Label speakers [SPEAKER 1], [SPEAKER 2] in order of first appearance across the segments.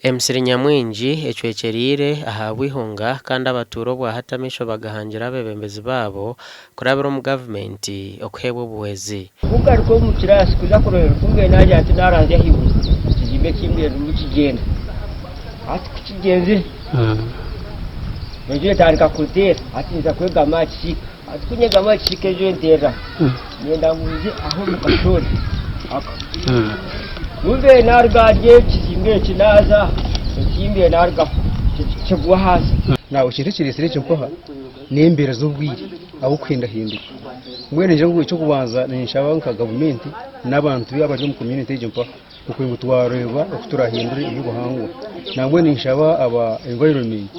[SPEAKER 1] Emisiri nyamwingi ecwekyeriire ahabwa ihunga kandi abaturo bwahatamisho bagahangira abebembezi babo kurabira mu gavumenti okuhebwa obuhwezi.
[SPEAKER 2] Kugaruka mu kirasi kuza kurora kunge naje ati naranze hibu kijibe kimwe n'ukigenda ati kukigenze Enjura tandika kutera ati nza kwega amaci ati kunyega amaci kejo ntera ngenda muzi aho mu gashori aka Numbe nargaje kizimbe kinaza ikimbe narga kigwa hasi
[SPEAKER 3] nawe kirekire cyo koha nembere z'ubwiri aho kwenda hinduka mwene nje ngo cyo kubanza ninshaba nka government n'abantu y'abaje mu community je mpa uko ngutwareba okuturahindura ibuhangwa namwe ninshaba aba environment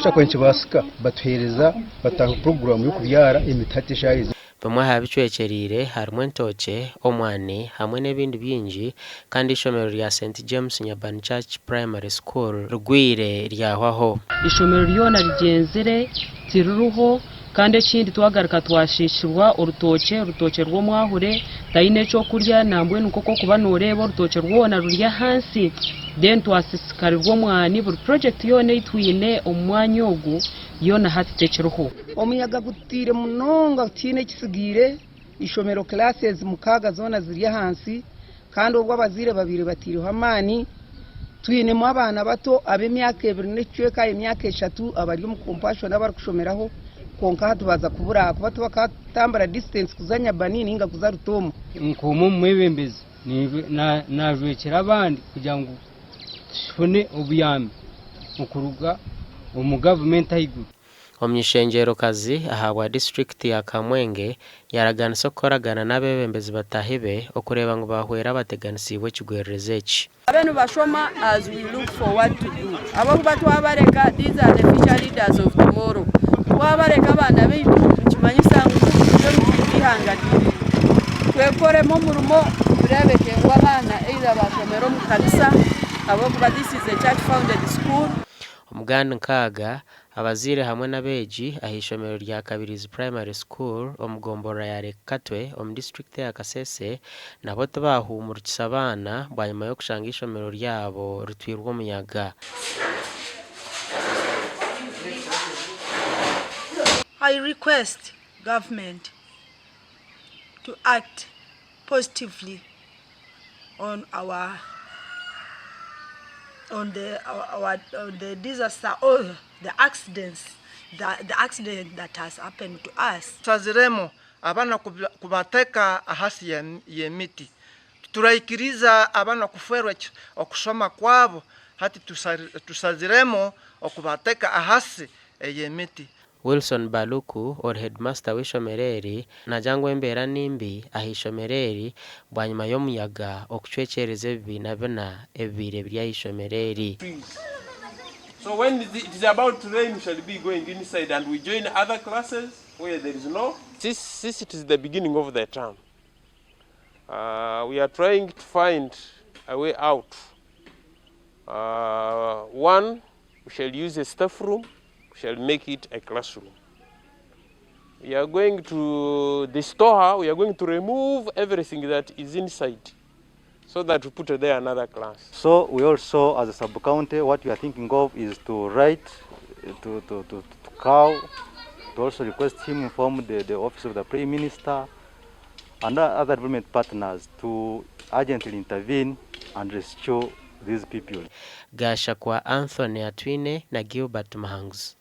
[SPEAKER 3] cyakwenye basika batuhereza batanga program yo kubyara imitati shayize.
[SPEAKER 1] Bamwe habicwekyeriire harimo entoke omwani hamwe n'ebindi bingi kandi ishomero rya St James Nyabani Church Primary School rugwire ryahwaho.
[SPEAKER 4] Ishomero ryona rigenzere tiruruho kandi ekindi twagaruka twashishirwa urutoke rwo mwahure taine cyo kurya nambwe nuko kuba noreba urutoke rwona rurya hansi then twasisikarirwa mwani buri project yone itwine omwanya ogu yona hatitekeroho
[SPEAKER 5] omuyaga gutire munonga tine kisigire ishomero classes mukaga zona zirya hansi kandi ubwo abazire babiri batiriho amani twine mu abana bato ab'emyaka 2 n'ecweka emyaka 3 abari mu compassion abari kushomeraho konka tubaza kubura kuba tubakatambara distance kuzanya banini inga kuzarutomo
[SPEAKER 2] nkumu mwebembezi najwekera abandi kugira ngo tubone obuyami mukuruga mu government ayigu.
[SPEAKER 1] Omyishengero kazi ahabwa district ya Kamwenge yaraganisa okoragana n'abebembezi batahibe okureba ngo bahwera bateganisibwe kigwerereze eki.
[SPEAKER 6] Abenu bashoma as we look forward to do. Abo batwabareka these are the future leaders of tomorrow. Twabareka abana beitu kimanyisa ngo bihanganye. Twekoremo murumo turebeke wabana either bashomero mu kanisa abo this is a church founded school.
[SPEAKER 1] Omuganda nkaga abazire hamwe n'abeji ahishomero rya Ecwekyeriize Primary School omugombora ya Rekatwe omu district ya Kasese nabo tubahumurukisa abana bwanyuma yo kushanga ishomero ryabo rutwirwa omuyaga.
[SPEAKER 7] I request government to act positively on the disaster or the accidents, the accident that has happened to us.
[SPEAKER 8] Tuzaziremo abana kubateka ahasi y'emiti turayikiriza abana kuferwa okusoma kwabo hati tusaziremo okubateka ahasi y'emiti.
[SPEAKER 1] Wilson Baluku or headmaster w'ishomereri najangwa embera nimbi ahishomereri bwanyuma y'omuyaga okucwekyereza ebibina bina ebire bya hishomereri.
[SPEAKER 9] So when it is about to rain, we shall be going inside and we join other classes where there is no. This it is the beginning of the term. We are trying to find a way out. One, we shall use a staff room. We shall make it a classroom. We are going to the store. We are going to remove everything that is inside, so that we put there another class.
[SPEAKER 10] So we also, as a sub-county, what we are thinking of is to write to COW, to also request him inform the office of the Prime Minister and other government partners to urgently intervene and rescue these people.
[SPEAKER 1] Gasha kwa Anthony Atwine na Gilbert Mahangs.